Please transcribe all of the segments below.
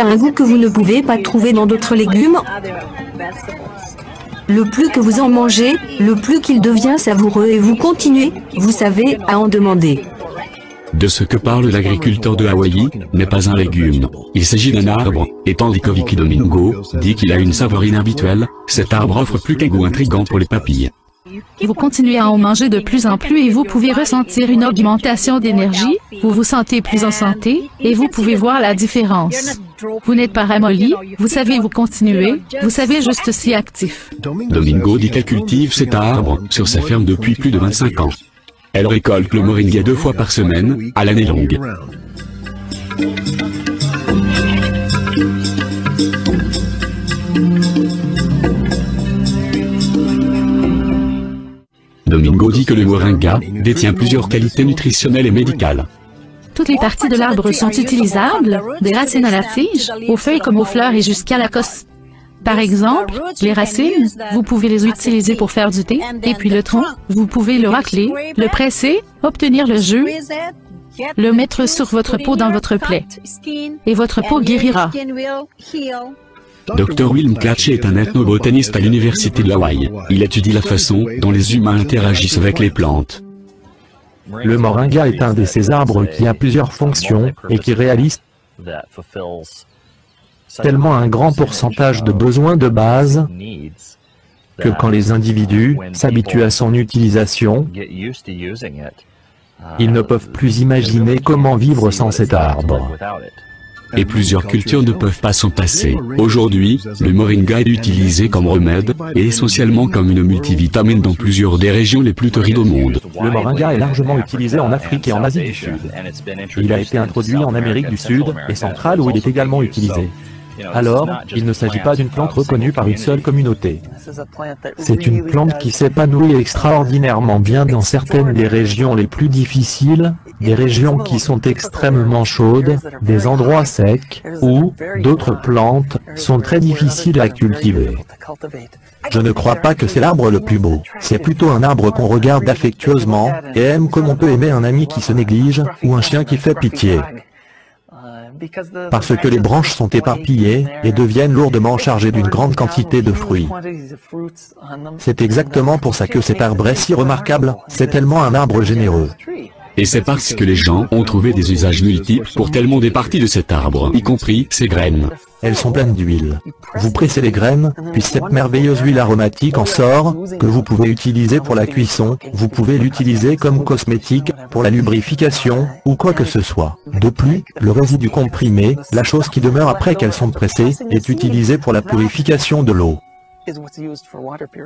a un goût que vous ne pouvez pas trouver dans d'autres légumes. Le plus que vous en mangez, le plus qu'il devient savoureux et vous continuez, vous savez, à en demander. De ce que parle l'agriculteur de Hawaï, n'est pas un légume. Il s'agit d'un arbre, et tandis que Vicky Domingo dit qu'il a une saveur inhabituelle, cet arbre offre plus qu'un goût intrigant pour les papilles. Vous continuez à en manger de plus en plus et vous pouvez ressentir une augmentation d'énergie, vous vous sentez plus en santé, et vous pouvez voir la différence. Vous n'êtes pas ramolli, vous savez vous continuez, vous savez juste si actif. Domingo dit qu'elle cultive cet arbre sur sa ferme depuis plus de 25 ans. Elle récolte le moringa 2 fois par semaine, à l'année longue. Domingo dit que le moringa détient plusieurs qualités nutritionnelles et médicales. Toutes les parties de l'arbre sont utilisables, des racines à la tige, aux feuilles comme aux fleurs et jusqu'à la cosse. Par exemple, les racines, vous pouvez les utiliser pour faire du thé, et puis le tronc, vous pouvez le racler, le presser, obtenir le jus, le mettre sur votre peau dans votre plaie, et votre peau guérira. Dr Will Mclatchy est un ethnobotaniste à l'université de Hawaï. Il étudie la façon dont les humains interagissent avec les plantes. Le moringa est un de ces arbres qui a plusieurs fonctions et qui réalise tellement un grand pourcentage de besoins de base que quand les individus s'habituent à son utilisation, ils ne peuvent plus imaginer comment vivre sans cet arbre. Et plusieurs cultures ne peuvent pas s'en passer. Aujourd'hui, le moringa est utilisé comme remède, et essentiellement comme une multivitamine dans plusieurs des régions les plus torrides au monde. Le moringa est largement utilisé en Afrique et en Asie du Sud. Il a été introduit en Amérique du Sud et centrale où il est également utilisé. Alors, il ne s'agit pas d'une plante reconnue par une seule communauté. C'est une plante qui s'épanouit extraordinairement bien dans certaines des régions les plus difficiles, des régions qui sont extrêmement chaudes, des endroits secs, où d'autres plantes sont très difficiles à cultiver. Je ne crois pas que c'est l'arbre le plus beau. C'est plutôt un arbre qu'on regarde affectueusement et aime comme on peut aimer un ami qui se néglige ou un chien qui fait pitié. Parce que les branches sont éparpillées et deviennent lourdement chargées d'une grande quantité de fruits. C'est exactement pour ça que cet arbre est si remarquable, c'est tellement un arbre généreux. Et c'est parce que les gens ont trouvé des usages multiples pour tellement des parties de cet arbre, y compris ses graines. Elles sont pleines d'huile. Vous pressez les graines, puis cette merveilleuse huile aromatique en sort, que vous pouvez utiliser pour la cuisson, vous pouvez l'utiliser comme cosmétique, pour la lubrification, ou quoi que ce soit. De plus, le résidu comprimé, la chose qui demeure après qu'elles sont pressées, est utilisé pour la purification de l'eau.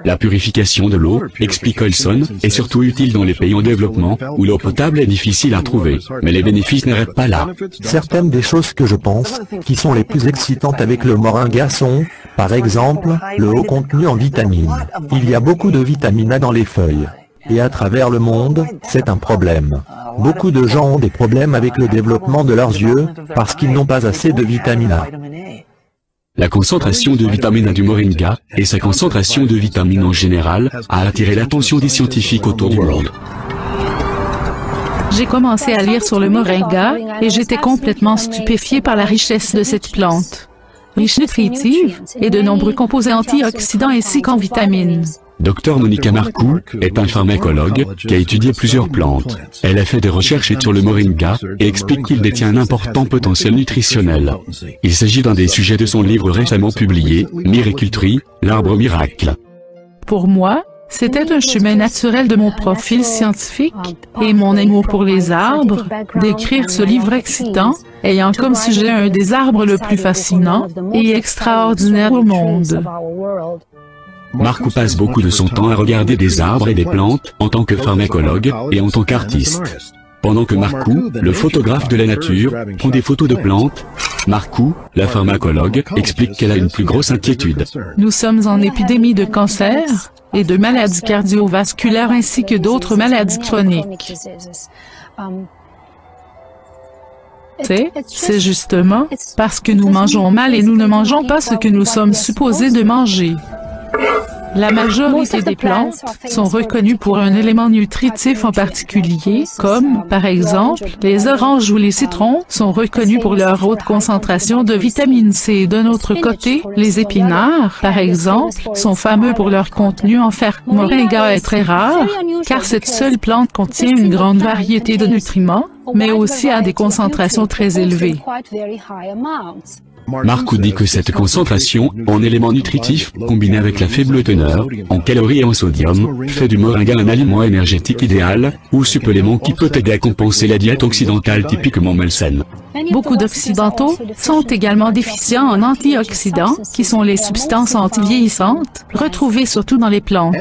La purification de l'eau, explique Olson, est surtout utile dans les pays en développement, où l'eau potable est difficile à trouver. Mais les bénéfices n'arrêtent pas là. Certaines des choses que je pense, qui sont les plus excitantes avec le moringa sont, par exemple, le haut contenu en vitamines. Il y a beaucoup de vitamine A dans les feuilles. Et à travers le monde, c'est un problème. Beaucoup de gens ont des problèmes avec le développement de leurs yeux, parce qu'ils n'ont pas assez de vitamine A. La concentration de vitamine A du moringa, et sa concentration de vitamines en général, a attiré l'attention des scientifiques autour du monde. J'ai commencé à lire sur le moringa, et j'étais complètement stupéfié par la richesse de cette plante. Riche nutritive, et de nombreux composés antioxydants ainsi qu'en vitamines. Dr Monica Marcoux est un pharmacologue qui a étudié plusieurs plantes. Elle a fait des recherches sur le moringa et explique qu'il détient un important potentiel nutritionnel. Il s'agit d'un des sujets de son livre récemment publié, Miraculture, l'arbre miracle. Pour moi, c'était un chemin naturel de mon profil scientifique et mon amour pour les arbres, d'écrire ce livre excitant, ayant comme sujet un des arbres le plus fascinant et extraordinaire au monde. Marcoux passe beaucoup de son temps à regarder des arbres et des plantes, en tant que pharmacologue et en tant qu'artiste. Pendant que Marcoux, le photographe de la nature, prend des photos de plantes, Marcoux, la pharmacologue, explique qu'elle a une plus grosse inquiétude. Nous sommes en épidémie de cancer et de maladies cardiovasculaires ainsi que d'autres maladies chroniques. C'est justement parce que nous mangeons mal et nous ne mangeons pas ce que nous sommes supposés de manger. La majorité des plantes sont reconnues pour un élément nutritif en particulier, comme, par exemple, les oranges ou les citrons sont reconnus pour leur haute concentration de vitamine C. D'un autre côté, les épinards, par exemple, sont fameux pour leur contenu en fer. Moringa est très rare, car cette seule plante contient une grande variété de nutriments, mais aussi à des concentrations très élevées. Marcoux dit que cette concentration en éléments nutritifs, combinée avec la faible teneur en calories et en sodium, fait du moringa un aliment énergétique idéal, ou supplément qui peut aider à compenser la diète occidentale typiquement malsaine. Beaucoup d'Occidentaux sont également déficients en antioxydants, qui sont les substances antivieillissantes, retrouvées surtout dans les plantes.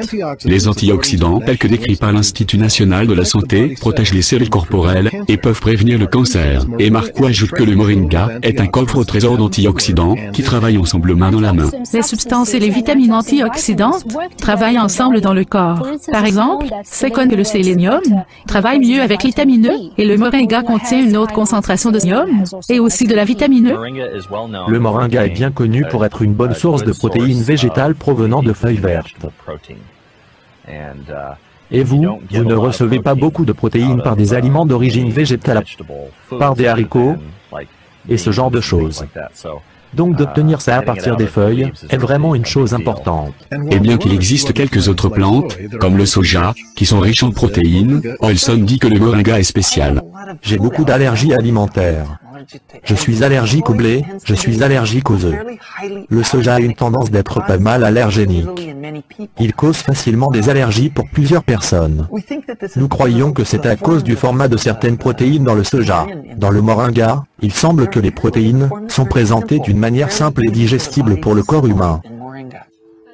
Les antioxydants, tels que décrits par l'Institut national de la santé, protègent les cellules corporelles et peuvent prévenir le cancer. Et Marcoux ajoute que le moringa est un coffre au trésor d'antioxydants qui travaillent ensemble main dans la main. Les substances et les vitamines antioxydantes travaillent ensemble dans le corps. Par exemple, c'est connu que le sélénium travaille mieux avec la vitamine E et le moringa contient une haute concentration de sélénium et aussi de la vitamine E. Le moringa est bien connu pour être une bonne source de protéines végétales provenant de feuilles vertes. Et vous ne recevez pas beaucoup de protéines par des aliments d'origine végétale, par des haricots et ce genre de choses. Donc d'obtenir ça à partir des feuilles est vraiment une chose importante. Et bien qu'il existe quelques autres plantes, comme le soja, qui sont riches en protéines, Olson dit que le moringa est spécial. J'ai beaucoup d'allergies alimentaires. Je suis allergique au blé, je suis allergique aux œufs. Le soja a une tendance d'être pas mal allergénique. Il cause facilement des allergies pour plusieurs personnes. Nous croyons que c'est à cause du format de certaines protéines dans le soja. Dans le moringa, il semble que les protéines sont présentées d'une manière simple et digestible pour le corps humain.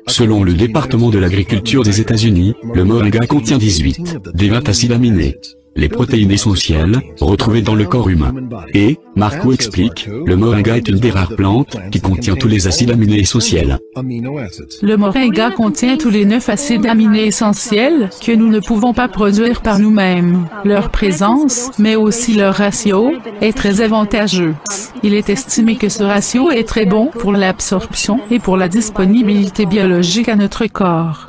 Selon le département de l'agriculture des États-Unis, le moringa contient 18 des 20 acides aminés, les protéines essentielles, retrouvées dans le corps humain. Et, Marcoux explique, le moringa est une des rares plantes qui contient tous les acides aminés essentiels. Le moringa contient tous les 9 acides aminés essentiels que nous ne pouvons pas produire par nous-mêmes. Leur présence, mais aussi leur ratio, est très avantageux. Il est estimé que ce ratio est très bon pour l'absorption et pour la disponibilité biologique à notre corps.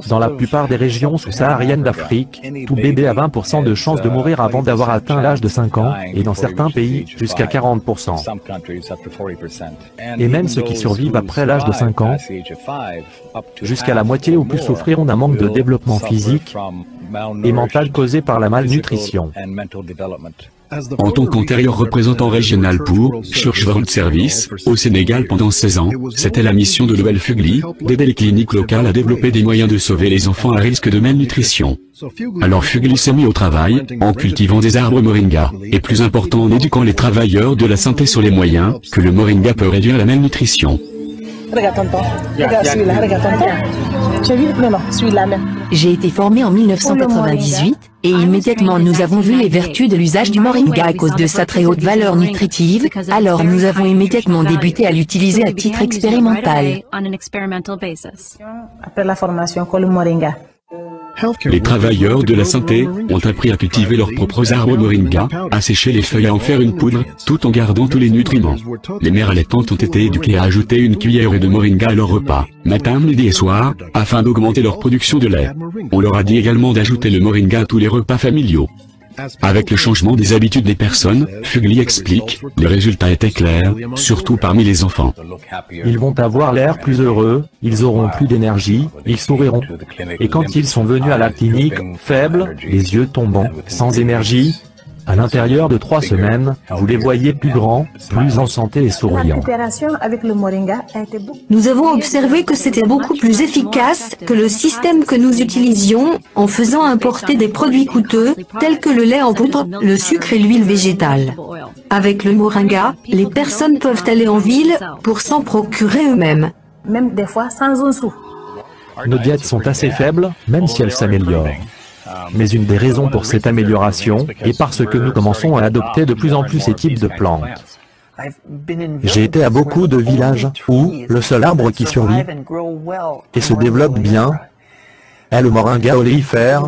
Dans la plupart des régions sous-sahariennes d'Afrique, tout bébé a 20% de chances de mourir avant d'avoir atteint l'âge de 5 ans, et dans certains pays, jusqu'à 40%. Et même ceux qui survivent après l'âge de 5 ans, jusqu'à la moitié ou plus souffriront d'un manque de développement physique et mental causé par la malnutrition. En tant qu'antérieur représentant régional pour Church World Service, au Sénégal pendant 16 ans, c'était la mission de Noël Fugli, d'aider les cliniques locales à développer des moyens de sauver les enfants à risque de malnutrition. Alors Fugli s'est mis au travail, en cultivant des arbres moringa, et plus important en éduquant les travailleurs de la santé sur les moyens que le moringa peut réduire la malnutrition. J'ai été formé en 1998, et immédiatement nous avons vu les vertus de l'usage du moringa à cause de sa très haute valeur nutritive, alors nous avons immédiatement débuté à l'utiliser à titre expérimental. Après la formation con le moringa. Les travailleurs de la santé ont appris à cultiver leurs propres arbres moringa, à sécher les feuilles et à en faire une poudre, tout en gardant tous les nutriments. Les mères allaitantes ont été éduquées à ajouter une cuillère de moringa à leur repas, matin, midi et soir, afin d'augmenter leur production de lait. On leur a dit également d'ajouter le moringa à tous les repas familiaux. Avec le changement des habitudes des personnes, Fugli explique, les résultats étaient clairs, surtout parmi les enfants. Ils vont avoir l'air plus heureux, ils auront plus d'énergie, ils souriront. Et quand ils sont venus à la clinique, faibles, les yeux tombants, sans énergie, à l'intérieur de 3 semaines, vous les voyez plus grands, plus en santé et souriants. Nous avons observé que c'était beaucoup plus efficace que le système que nous utilisions en faisant importer des produits coûteux, tels que le lait en poudre, le sucre et l'huile végétale. Avec le moringa, les personnes peuvent aller en ville pour s'en procurer eux-mêmes. Même des fois sans un sou. Nos diètes sont assez faibles, même si elles s'améliorent. Mais une des raisons pour cette amélioration est parce que nous commençons à adopter de plus en plus ces types de plantes. J'ai été à beaucoup de villages où le seul arbre qui survit et se développe bien est le moringa oléifère,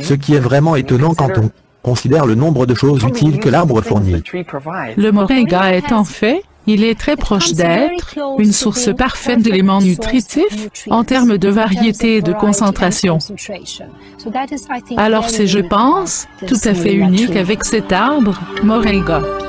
ce qui est vraiment étonnant quand on considère le nombre de choses utiles que l'arbre fournit. Le moringa est en fait Il est très proche d'être une source parfaite d'éléments nutritifs en termes de variété et de concentration. Alors c'est, je pense, tout à fait unique avec cet arbre, Moringa.